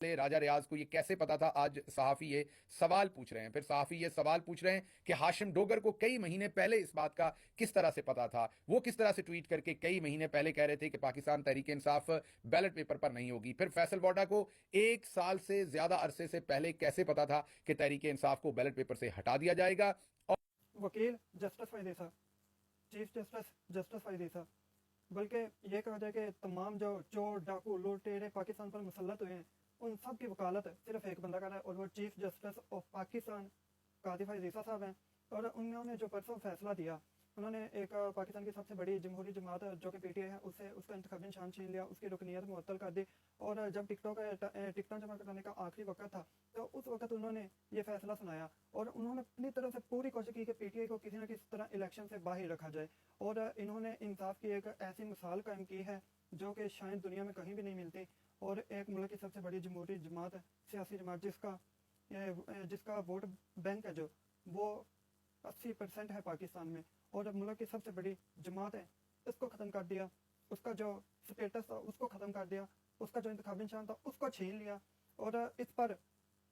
राजा रियाज को ये कैसे पता था, आज सहाफी ये सवाल पूछ रहे हैं। फिर सहाफी ये सवाल पूछ रहे हैं कि हाशिम डोगर को कई महीने पहले इस बात का किस तरह से पता था, वो किस तरह से ट्वीट करके कई महीने पहले कह रहे थे कि पाकिस्तान तहरीक इंसाफ बैलेट पेपर पर नहीं होगी। फिर फैसल वोडा को 1 साल से ज्यादा अरसे से पहले कैसे पता था कि तहरीक इंसाफ को बैलेट पेपर से हटा दिया जाएगा। वकील जस्टिस फैज़ ईसा, चीफ जस्टिस जस्टिस फैज़ ईसा, बल्कि ये कहा जाए कि तमाम जो चोर डाकू लुटेरे पाकिस्तान पर मुसल्लत हुए हैं उन सब की वकालत सिर्फ एक बंदा कर रहा है और वो चीफ जस्टिस ऑफ पाकिस्तान कादी फैज़ ईसा साहब हैं। और उन्होंने जो परसों फैसला दिया, उन्होंने एक पाकिस्तान की सबसे बड़ी जमहूरी जमात जो कि पीटीआई है उससे उसका इंतखाबी निशान छीन लिया, उसकी रुकनीत मुअत्तल कर दी। और जब टिकटों जमा कराने का आखिरी वक्त था तो उस वक्त उन्होंने ये फैसला सुनाया और उन्होंने अपनी तरफ से पूरी कोशिश की कि पीटीआई को किसी न किसी तरह इलेक्शन से बाहर रखा जाए। और इन्होंने इंसाफ की एक ऐसी मिसाल कायम की है जो कि शायद दुनिया में कहीं भी नहीं मिलती। और एक मुल्क की सबसे बड़ी जमहूरी जमात है, सियासी जमात जिसका वोट बैंक है जो वो 80% है पाकिस्तान में, और मुल्क की सबसे बड़ी जमात है, इसको ख़त्म कर दिया। उसका जो स्टेटस था उसको ख़त्म कर दिया, उसका जो इंतखाबी निशान था उसको छीन लिया। और इस पर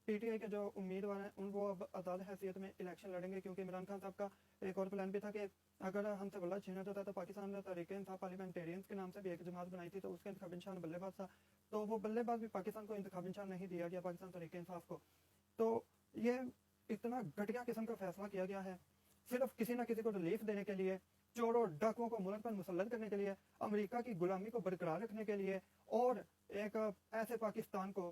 पीटीआई के जो उम्मीदवार हैं उन वो अब आज़ाद हैसियत में इलेक्शन लड़ेंगे, क्योंकि इमरान खान साहब का एक और प्लान भी था कि अगर हमसे बल्ला छीना जाता तो पाकिस्तान में तहरीक इंसाफ पार्लियामेंटेरियंस के नाम से भी एक जमात बनाई थी, तो उसका इंतखाबी निशान बल्लेबाज था, तो वो बल्लेबाज भी पाकिस्तान को इंतखाबी निशान नहीं दिया गया, पाकिस्तान तहरीक इंसाफ को। तो ये इतना घटिया किस्म का फैसला किया गया है सिर्फ किसी ना किसी को रिलीफ देने के लिए, चोरों डाकुओं को मुल्क पर मुसल्लत करने के लिए, अमेरिका की गुलामी को बरकरार रखने के लिए, और एक ऐसे पाकिस्तान को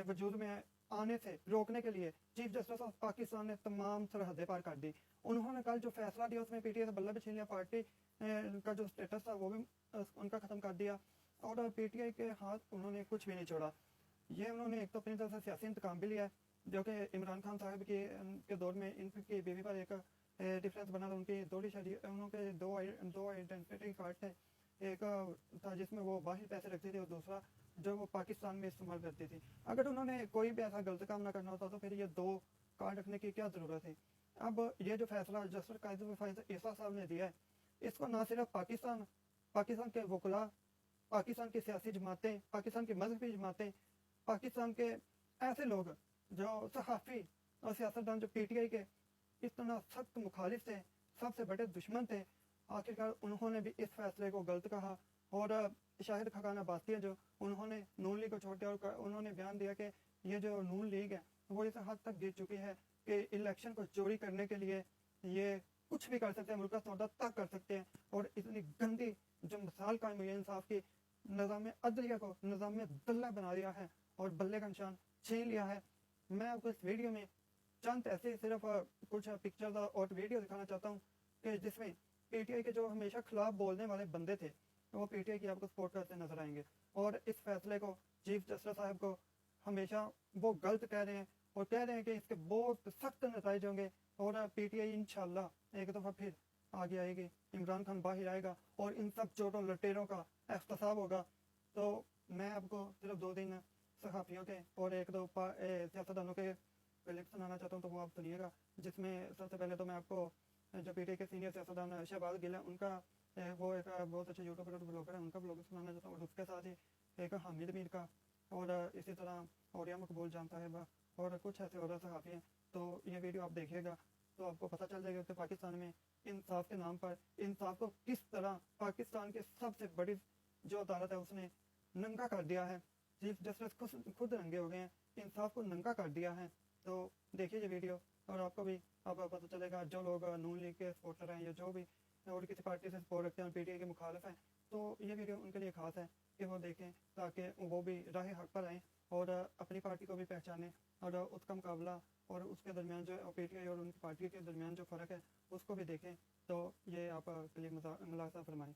वजूद में आने से रोकने के लिए चीफ जस्टिस ऑफ पाकिस्तान ने तमाम सरहदें पार कर दी। उन्होंने कल जो फैसला दिया उसमें पीटीआई से बल्ला भी छीन लिया, पार्टी का जो स्टेटस था वो भी उनका ख़त्म कर दिया, और पीटीआई के हाथ उन्होंने कुछ भी नहीं छोड़ा। ये उन्होंने एक तो अपनी तरफ से सियासी इंतकाम भी लिया है, जो कि इमरान खान साहब के दौर में इनकी बीवी पर एक डिफरेंस बना था। उनकी दो शादी, उनके दो आइडेंटिटी कार्ड थे, एक था जिसमें वो बाहर पैसे रखती थी और दूसरा जो वो पाकिस्तान में इस्तेमाल करती थी। अगर उन्होंने कोई भी ऐसा गलत काम ना करना होता तो फिर ये दो कार्ड रखने की क्या ज़रूरत है। अब ये जो फैसला जस्टिस कादिर फैज़ ईसा साहब ने दिया है, इसको ना सिर्फ पाकिस्तान के वकला, पाकिस्तान की सियासी जमातें, पाकिस्तान की मजहबी जमातें, पाकिस्तान के ऐसे लोग जो सहाफ़ी और सियासतदान जो पीटीआई के इतना सख्त मुखालिफ थे, सबसे बड़े दुश्मन थे, आखिरकार उन्होंने भी इस फैसले को गलत कहा। और शाहिद खकान अब्बासी जो उन्होंने नून लीग को छोड़ दिया और उन्होंने बयान दिया कि ये जो नून लीग है वो इस हद तक गिर चुकी है कि इलेक्शन को चोरी करने के लिए ये कुछ भी कर सकते हैं, मुल्क का सौदा तक कर सकते हैं। और इतनी गंदी जो मिसाल कायम हुई है इंसाफ की, निज़ाम अदलिया को निज़ाम दल्ला बना दिया है और बल्ले का निशान छीन लिया है। मैं आपको इस वीडियो में चंद ऐसे सिर्फ कुछ पिक्चर्स और वीडियो दिखाना चाहता हूँ कि जिसमें पीटीआई के जो हमेशा खिलाफ बोलने वाले बंदे थे वो पीटीआई की आपको सपोर्ट करते नजर आएंगे, और इस फैसले को चीफ जस्टिस साहब को हमेशा वो गलत कह रहे हैं और कह रहे हैं कि इसके बहुत सख्त नतीजे होंगे और पीटीआई इंशाल्लाह एक दफ़ा फिर आगे आएगी, इमरान खान बाहर आएगा और इन सब चोरों लटेरों का एहतसाब होगा। तो मैं आपको सिर्फ 2 दिन सहाफ़ियों के और एक दो सियासतदानों के क्लिप सुनाना चाहता हूँ, तो वो आप सुनिएगा। जिसमें सबसे पहले तो मैं आपको जो पीटीआई के सीनियर सियासतदान शहबाज गिल है उनका वो एक बहुत अच्छा यूट्यूबर और ब्लॉगर है, उनका ब्लॉग सुनाना चाहता हूँ, और उसके साथ ही एक हामिद मीर का, और इसी तरह औरिया मकबूल जान साहिबा और कुछ ऐसे और सहाफ़ी हैं। तो ये वीडियो आप देखिएगा तो आपको पता चल जाएगा कि पाकिस्तान में इंसाफ के नाम पर इंसाफ को किस तरह पाकिस्तान के सबसे बड़ी जो अदालत है उसने नंगा कर दिया है। चीफ जस्टिस खुद नंगे हो गए हैं, इंसाफ को नंगा कर दिया है। तो देखिए ये वीडियो और आपको भी अब पता चलेगा, जो लोग नून लीग के सपोर्टर हैं या जो भी और किसी पार्टी से सपोर्ट रखते हैं पीटीआई के मुखालिफ हैं, तो ये वीडियो उनके लिए खास है कि वो देखें ताकि वो भी राह हक पर आएँ और अपनी पार्टी को भी पहचानें और उसका मुकाबला और उसके दरमियान जो पीटीआई और उनकी पार्टी के दरमियान जो फ़र्क है उसको भी देखें। तो ये आप क्लिक मुलाज़ा फरमाएँ।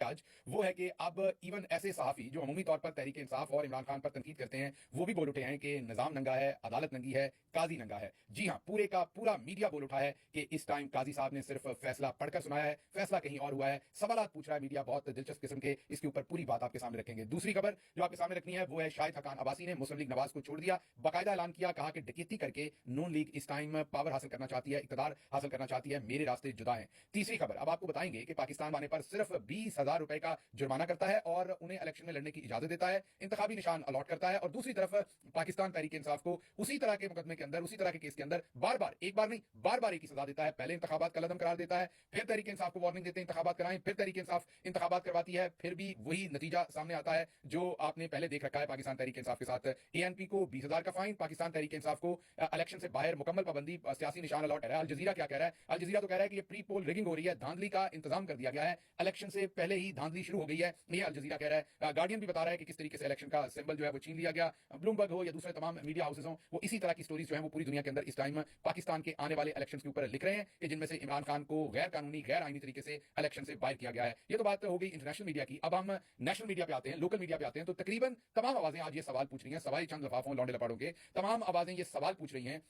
आज वो है कि अब इवन ऐसे सहाफी जो अमूमी तौर पर तहरीक इंसाफ और इमरान खान पर तनकीद करते हैं वो भी बोल उठे हैं कि निजाम नंगा है, अदालत नंगी है, काजी नंगा है। जी हां, पूरे का पूरा मीडिया बोल उठा है कि इस टाइम काजी साहब ने सिर्फ फैसला पढ़कर सुनाया है, फैसला कहीं और हुआ है। सवालात पूछ रहा है मीडिया बहुत दिलचस्प किस्म के, इसके ऊपर पूरी बात आपके सामने रखेंगे। दूसरी खबर जो आपके सामने रखनी है वो है शाहिद हकान अब्बासी ने मुस्लिम लीग नवाज को छोड़ दिया, बाकायदा ऐलान किया, कहा कि डकैती करके नून लीग इस टाइम पावर हासिल करना चाहती है, इकतदार हासिल करना चाहती है, मेरे रास्ते जुदा हैं। तीसरी खबर अब आपको बताएंगे कि पाकिस्तान आने पर सिर्फ 20,000 1000 रुपए का जुर्माना करता है और उन्हें इलेक्शन में लड़ने की इजाजत देता है, इंतखाबी निशान अलॉट करता है। और दूसरी तरफ पाकिस्तान तहरीक इंसाफ को उसी तरह के मुकदमे के अंदर, उसी तरह के केस के अंदर बार बार, एक बार नहीं बार बार एक ही सजा देता है। पहले इंतखाबात का लदम करार देता है, फिर तहरीक इंसाफ को वार्निंग देते हैं इंतखाबात कराएं, फिर तहरीक इंसाफ इंतखाबात करवाती है, फिर भी वही नतीजा सामने आता है जो आपने पहले देख रखा है पाकिस्तान तहरीक इंसाफ के साथ। एएनपी को 20,000 का फाइन, पाकिस्तान तहरीक इंसाफ को इलेक्शन से बाहर मुकम्मल पाबंदी, सियासी निशान अलॉट है। अल जजीरा क्या कह रहा है? अल जजीरा तो कह रहा है कि ये प्री पोल रिगिंग हो रही है, धांधली का इंतजाम कर दिया गया है, इलेक्शन से पहले ही धांधली शुरू हो गई है, ये अल जजीरा कह रहा है। गार्डियन भी बता रहा है कि किस तरीके से इलेक्शन का सिंबल जो है वो छीन लिया गया। ब्लूमबर्ग हो या दूसरे तमाम मीडिया हाउसेस हो, वो इसी तरह की स्टोरीज जो है वो पूरी दुनिया के अंदर इस टाइम पाकिस्तान के आने वाले इलेक्शन के ऊपर लिख रहे हैं कि जिनमें से इमरान खान को गैर कानूनी, गैर आईनी तरीके से इलेक्शन से बाहर किया गया है। ये तो बात हो गई इंटरनेशनल मीडिया की। अब हम नेशनल मीडिया पे आते हैं, लोकल मीडिया पे आते हैं। तो तकरीबन तमाम आवाजें आज ये सवाल पूछ रही हैं, सवाई चंद लफाफों लौंडे लपाड़ों के, तमाम आवाजें ये सवाल पूछ रही हैं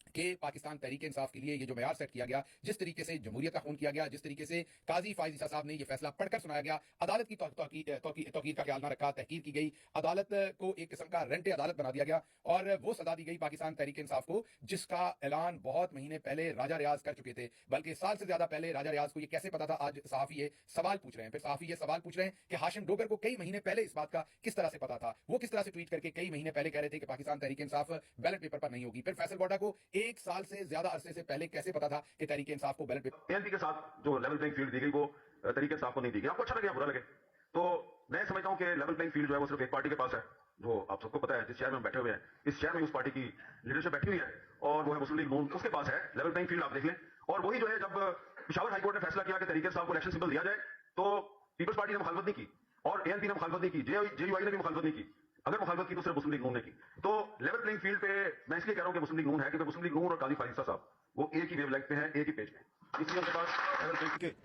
कि पाकिस्तान तहरीक इंसाफ के लिए ये जो मेयार सेट किया गया, जिस तरीके से जमहूरियत का खून किया गया, जिस तरीके से काजी फायज ईसा साहब ने ये फैसला पढ़कर सुनाया गया, अदालत की तौकीर का ख्याल ना रखा, तहकीर की गई, अदालत को एक किस्म का रेंटे अदालत बना दिया गया और वो सजा दी गई पाकिस्तान तहरीक इंसाफ को, जिसका ऐलान बहुत महीने पहले राजा रियाज कर चुके थे, बल्कि साल से ज्यादा पहले। राजा रियाज को ये कैसे पता था? आज सहाफी ये सवाल पूछ रहे हैं। फिर सहाफी ये सवाल पूछ रहे हैं कि हाशिम डोगर को कई महीने पहले इस बात का किस तरह से पता था? वो किस तरह से ट्वीट करके कई महीने पहले कह रहे थे कि पाकिस्तान तहरीक इंसाफ बैलेट पेपर पर नहीं होगी? फिर फैसल बोडा को एक साल से ज्यादा अरसे से पहले कैसे पता था कि तहरीक इंसाफ को बैलेट पेपर? एएनपी के साथ जो लेवल प्लेइंग फील्ड दी गई वो तरीके इंसाफ को नहीं दी गई। आपको अच्छा लगे या बुरा लगे, तो मैं समझता हूं कि लेवल प्लेइंग फील्ड जो है वो सिर्फ एक पार्टी के पास है, जो आप सबको पता है, जिस शहर में हम बैठे हुए हैं, इस शहर में उस पार्टी की लीडरशिप बैठी हुई है और वो है मुस्लिम लीग नून, उसके पास है लेवल प्लेइंग फील्ड। आप देख लें। और वही जो है, जब पिशावर हाईकोर्ट ने फैसला किया कि तहरीक इंसाफ को इलेक्शन सिंबल दिया जाए, तो पीपल्स पार्टी ने मुखालफत नहीं की और एएनपी ने मुखालफत नहीं की, जेयूआई ने भी मुखालफत नहीं की। अगर मुखालफत की तो सिर्फ मुस्लिम लीग नून ने की। तो लेवल प्लेइंग फील्ड पे मैं इसलिए कह रहा हूं कि मुस्लिम लीग नून है, क्योंकि मुस्लिम लीग नून और काजी फायज ईसा साहब वो एक ही वेवलेंथ पे हैं, एक ही पेज पे, इसलिए उनके पास लेवल प्लेइंग के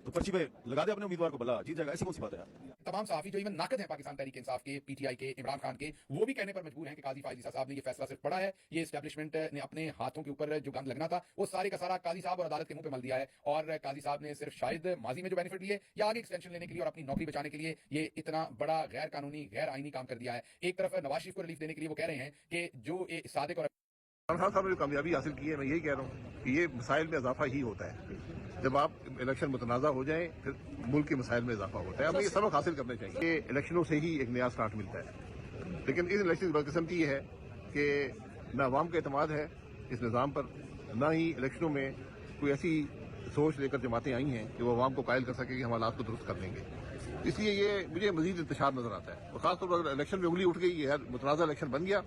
तो पर्ची पे लगा दे अपने उम्मीदवार को, भला जीत जाएगा। ऐसी कौन सी बात है यार? तमाम सहाफी जो इवन नाकद हैं पाकिस्तान तहरीक इंसाफ के, पीटीआई के, इमरान खान के, वो भी कहने पर मजबूर हैं कि काजी फायज ईसा साहब ने ये फैसला सिर्फ पढ़ा है, ये एस्टैब्लिशमेंट ने अपने हाथों के ऊपर जो गंद लगना था वो सारे का सारा काजी साहब और अदालत के मुंह पे मल दिया है। और काजी साहब ने सिर्फ शायद माजी में जो बेनिफिट लिए या आगे एक्सटेंशन लेने के लिए और अपनी नौकरी बचाने के लिए ये इतना बड़ा गैर कानूनी, गैर आईनी काम कर दिया है। एक तरफ नवाज शरीफ को रिलीफ देने के लिए वो कह रहे हैं कि जो सादिक और इमरान खान साहब ने जो कामयाबी हासिल की है, मैं यही कह रहा हूँ कि ये मसाइल में इजाफा ही होता है। जब आप इलेक्शन मुतनाज़ा हो जाए, फिर मुल्क के मसाइल में इजाफा होता है। हमें ये सबक हासिल करने चाहिए कि इलेक्शनों से ही एक नया स्टार्ट मिलता है। लेकिन इस इलेक्शन की बदकिस्मती ये है कि न अवाम का एतमाद है इस निज़ाम पर, न ही इलेक्शनों में कोई ऐसी सोच लेकर जमातें आई हैं कि वो अवाम को कायल कर सके कि हम हालात को दुरुस्त कर लेंगे। इसलिए ये मुझे मजीद इंतशार नजर आता है। और खासतौर पर इलेक्शन में उंगली उठ गई है, मुतनाज़ा इलेक्शन बन गया,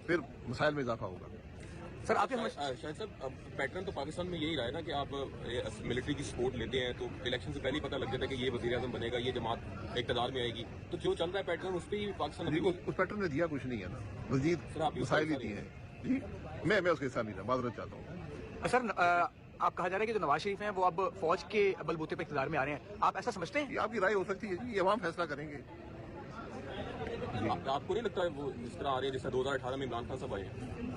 फिर मसाइल में इजाफा होगा। सर आपके शायद सर पैटर्न तो पाकिस्तान में यही रहा है ना कि आप मिलिट्री की सपोर्ट लेते हैं तो इलेक्शन से पहले ही पता लग जाता है कि ये वजीर आजम बनेगा, ये जमात इक़्तिदार में आएगी, तो जो चल रहा है पैटर्न उस पर ही पाकिस्तान उस पैटर्न ने दिया कुछ नहीं है ना, मजीद मसाइल ही दिए हैं जी। मैं उसके हिस्सा नहीं था, माजरत चाहता हूँ। सर आप कहा जा रहा है कि जो नवाज शरीफ हैं वो अब फौज के बलबूते पे इक़्तिदार में आ रहे हैं, आप ऐसा समझते हैं? ये आपकी राय हो सकती है जी, ये अवाम फैसला करेंगे। आपको नहीं लगता है वो इस तरह आ रही है जैसे 2018 में इमरान खान साहब आए?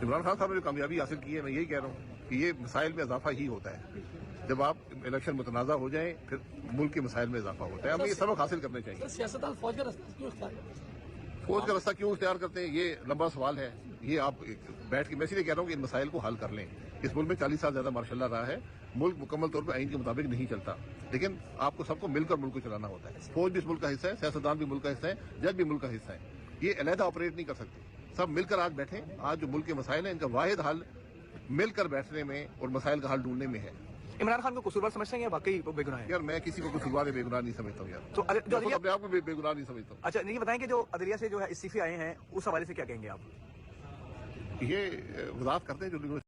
इमरान खान साहब ने जो कामयाबी हासिल की है, मैं यही कह रहा हूँ कि ये मसाइल में इजाफा ही होता है। जब आप इलेक्शन मुतनाज़ा हो जाए, फिर मुल्क के मसाइल में इजाफा होता है। हमें ये सबक हासिल करने चाहिए। सियासतदान फौज का रास्ता क्यों फौज का रास्ता क्यों इख्तियार करते हैं, ये लंबा सवाल है। ये आप बैठ के, मैं इसलिए कह रहा हूँ कि इन मसाइल को हल कर लें। इस मुल्क में 40 साल ज्यादा मार्शल रहा है, मुल्क मुकम्मल तौर पर आइन के मुताबिक नहीं चलता, लेकिन आपको सबको मिलकर मुल्क को चलाना होता है। फौज भी इस मुल्क का हिस्सा है, सियासतदान भी मुल्क का हिस्सा है, जज भी मुल्क का हिस्सा है। ये अलहदा ऑपरेट नहीं कर सकते। सब मिलकर आज बैठे। आज जो मुल्क के मसाइल हैं, इनका वाहिद हल मिलकर बैठने में और मसाइल का हल ढूंढने में है। इमरान खान को कसूरवार समझते हैं या वाकई वो बेगुनाह है? यार मैं किसी को कसूरवार या बेगुनाह नहीं समझता हूँ यार, तो मैं अपने आप को बेगुनाह नहीं समझता हूँ। अच्छा ये बताएं कि जो अदलिया से जो है इस्तीफे आए हैं, उस हवाले से क्या कहेंगे आप? ये वजाहत करते हैं जो